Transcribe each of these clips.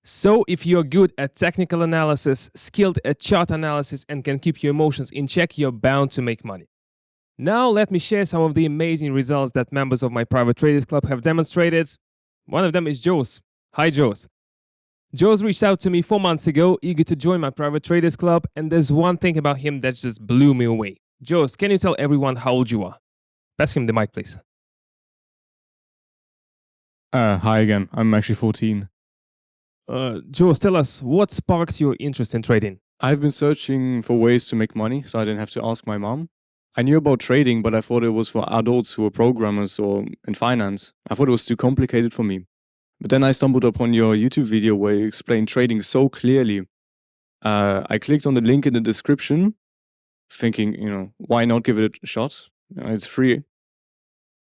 So, if you're good at technical analysis, skilled at chart analysis, and can keep your emotions in check, you're bound to make money. Now, let me share some of the amazing results that members of my private traders club have demonstrated. One of them is Jos. Hi, Jos. Jos reached out to me 4 months ago, eager to join my private traders club, and there's one thing about him that just blew me away. Jos, can you tell everyone how old you are? Pass him the mic, please. Hi again. I'm actually 14. Jos, tell us, what sparked your interest in trading? I've been searching for ways to make money, so I didn't have to ask my mom. I knew about trading, but I thought it was for adults who were programmers or in finance. I thought it was too complicated for me. But then I stumbled upon your YouTube video where you explained trading so clearly. I clicked on the link in the description, thinking, why not give it a shot? It's free.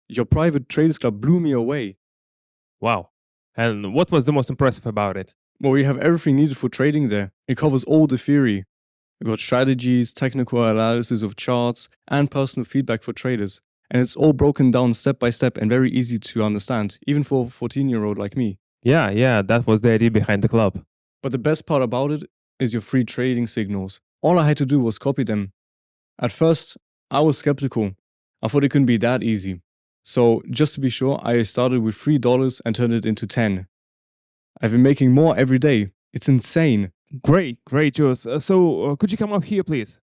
Your private traders club blew me away. Wow. And what was the most impressive about it? Well, we have everything needed for trading there. It covers all the theory. We've got strategies, technical analysis of charts, and personal feedback for traders. And it's all broken down step by step and very easy to understand, even for a 14-year-old like me. Yeah, that was the idea behind the club. But the best part about it is your free trading signals. All I had to do was copy them. At first, I was skeptical. I thought it couldn't be that easy. So just to be sure, I started with $3 and turned it into 10. I've been making more every day. It's insane. Great, Jos. So could you come up here, please?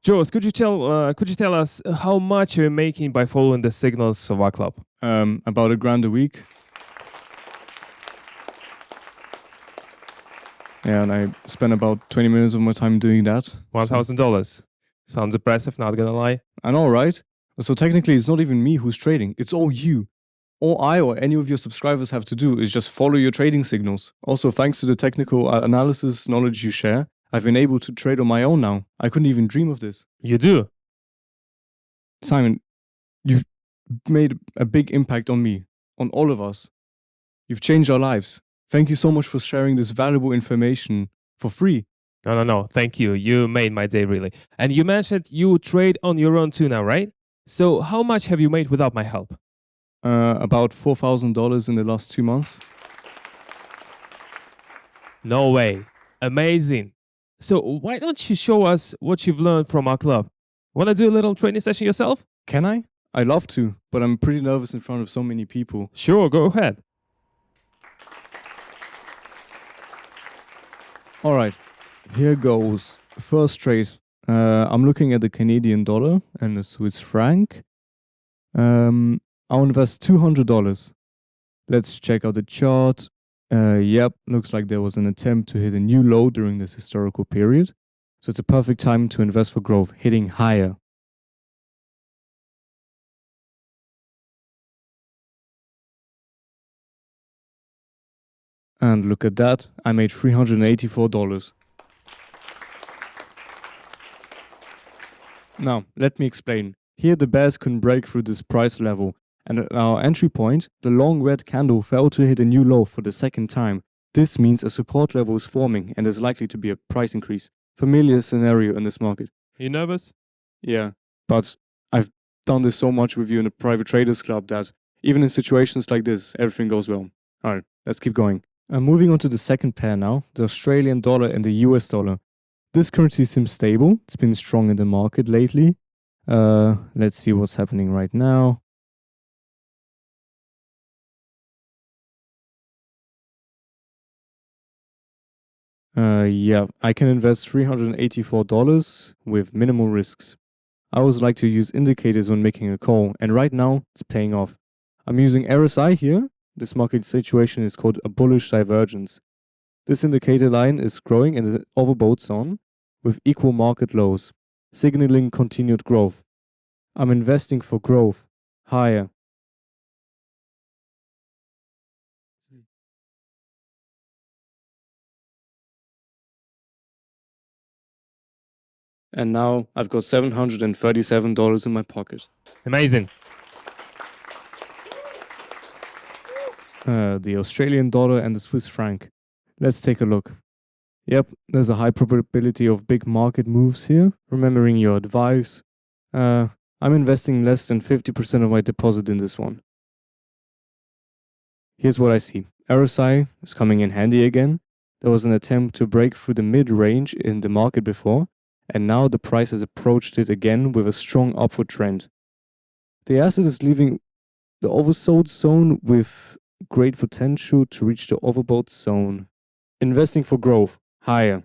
Jos, could you tell us how much you're making by following the signals of our club? About $1,000 a week. Yeah, and I spend about 20 minutes of my time doing that. $1,000. Sounds impressive, not gonna lie. I know, right? So technically, it's not even me who's trading. It's all you. All I or any of your subscribers have to do is just follow your trading signals. Also, thanks to the technical analysis knowledge you share, I've been able to trade on my own now. I couldn't even dream of this. You do? Simon, you've made a big impact on me, on all of us. You've changed our lives. Thank you so much for sharing this valuable information for free. No. Thank you. You made my day, really. And you mentioned you trade on your own too now, right? So how much have you made without my help? About $4,000 in the last 2 months. No way. Amazing. So why don't you show us what you've learned from our club? Want to do a little training session yourself? Can I? I'd love to, but I'm pretty nervous in front of so many people. Sure, go ahead. All right, here goes. First trade. I'm looking at the Canadian dollar and the Swiss franc. I'll invest $200. Let's check out the chart. Yep, looks like there was an attempt to hit a new low during this historical period. So it's a perfect time to invest for growth, hitting higher. And look at that, I made $384. Now, let me explain. Here the bears couldn't break through this price level, and at our entry point, the long red candle fell to hit a new low for the second time. This means a support level is forming and there's likely to be a price increase. Familiar scenario in this market. You nervous? Yeah, but I've done this so much with you in the private traders club that even in situations like this, everything goes well. Alright, let's keep going. Moving on to the second pair now, the Australian dollar and the US dollar. This currency seems stable. It's been strong in the market lately. Let's see what's happening right now. Yeah, I can invest $384 with minimal risks. I always like to use indicators when making a call, and right now it's paying off. I'm using RSI here. This market situation is called a bullish divergence. This indicator line is growing and the overbough's on with equal market lows, signaling continued growth. I'm investing for growth, higher. And now I've got $737 in my pocket. Amazing. The Australian dollar and the Swiss franc. Let's take a look. Yep, there's a high probability of big market moves here. Remembering your advice, I'm investing less than 50% of my deposit in this one. Here's what I see. RSI is coming in handy again. There was an attempt to break through the mid-range in the market before, and now the price has approached it again with a strong upward trend. The asset is leaving the oversold zone with great potential to reach the overbought zone. Investing for growth, higher.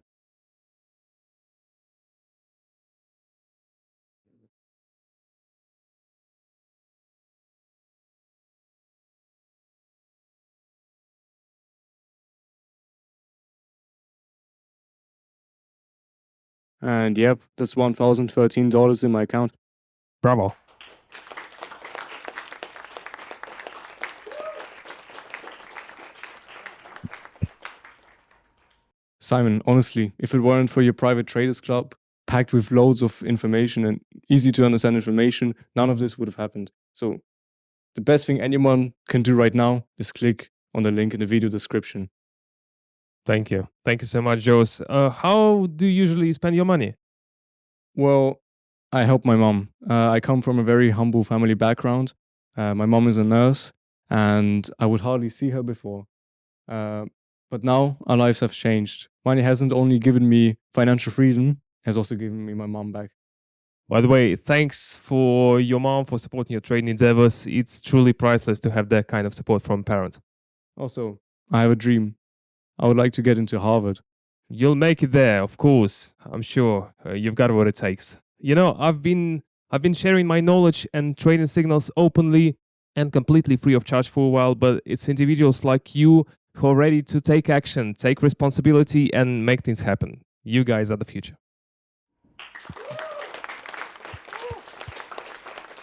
And yep, that's $1,013 in my account. Bravo. Simon, honestly, if it weren't for your private traders club, packed with loads of information and easy to understand information, none of this would have happened. So the best thing anyone can do right now is click on the link in the video description. Thank you. Thank you so much, Jos. How do you usually spend your money? Well, I help my mom. I come from a very humble family background. My mom is a nurse and I would hardly see her before. But now our lives have changed. Money hasn't only given me financial freedom, it has also given me my mom back. By the way, thanks for your mom for supporting your trading endeavors. It's truly priceless to have that kind of support from parents. Also, I have a dream. I would like to get into Harvard. You'll make it there, of course. I'm sure you've got what it takes. You know, I've been sharing my knowledge and trading signals openly and completely free of charge for a while, but it's individuals like you who are ready to take action, take responsibility, and make things happen. You guys are the future.